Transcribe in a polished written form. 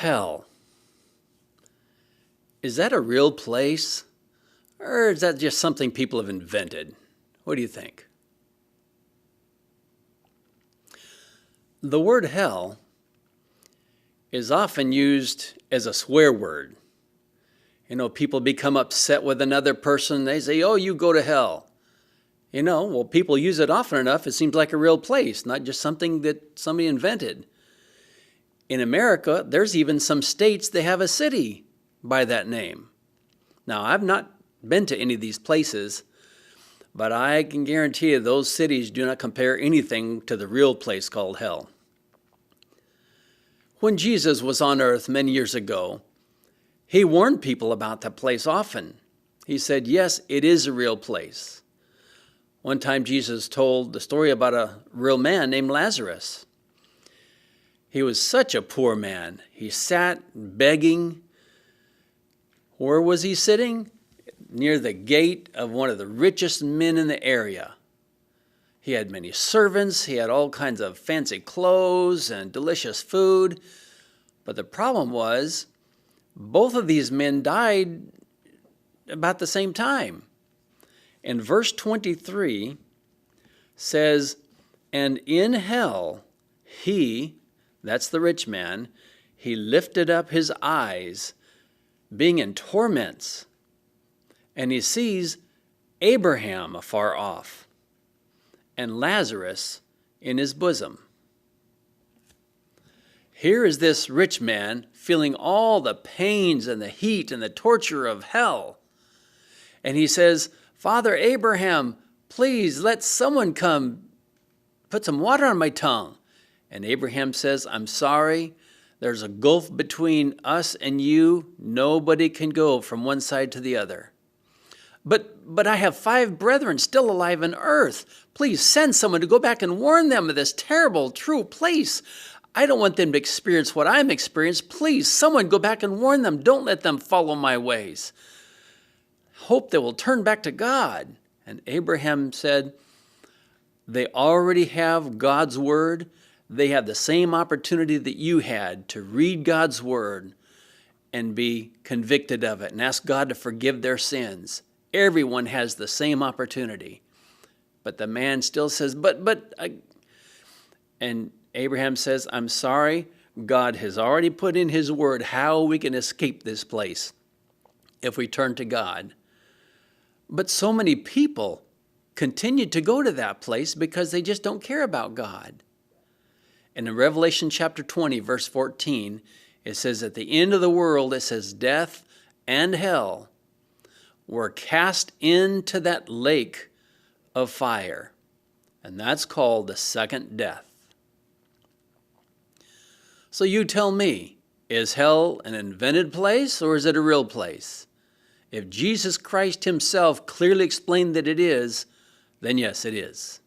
Hell. Is that a real place? Or is that just something people have invented? What do you think? The word hell is often used as a swear word. You know, people become upset with another person. They say, oh, you go to hell. You know, well, people use it often enough, it seems like a real place, not just something that somebody invented. In America, there's even some states that have a city by that name. Now, I've not been to any of these places, but I can guarantee you those cities do not compare anything to the real place called hell. When Jesus was on earth many years ago, he warned people about that place often. He said, yes, it is a real place. One time Jesus told the story about a real man named Lazarus. He was such a poor man. He sat begging. Where was he sitting? Near the gate of one of the richest men in the area. He had many servants. He had all kinds of fancy clothes and delicious food. But the problem was, both of these men died about the same time. And verse 23 says, and in hell he, that's the rich man, he lifted up his eyes, being in torments, and he sees Abraham afar off, and Lazarus in his bosom. Here is this rich man feeling all the pains and the heat and the torture of hell. And he says, Father Abraham, please let someone come put some water on my tongue. And Abraham says, I'm sorry, there's a gulf between us and you. Nobody can go from one side to the other. But I have 5 brethren still alive on earth. Please send someone to go back and warn them of this terrible, true place. I don't want them to experience what I'm experiencing. Please, someone go back and warn them. Don't let them follow my ways. Hope they will turn back to God. And Abraham said, they already have God's word. They have the same opportunity that you had to read God's word and be convicted of it and ask God to forgive their sins. Everyone has the same opportunity. But the man still says, and Abraham says, I'm sorry, God has already put in his word how we can escape this place if we turn to God. But so many people continue to go to that place because they just don't care about God. And in Revelation chapter 20, verse 14, it says, at the end of the world, it says, death and hell were cast into that lake of fire. And that's called the second death. So you tell me, is hell an invented place or is it a real place? If Jesus Christ himself clearly explained that it is, then yes, it is.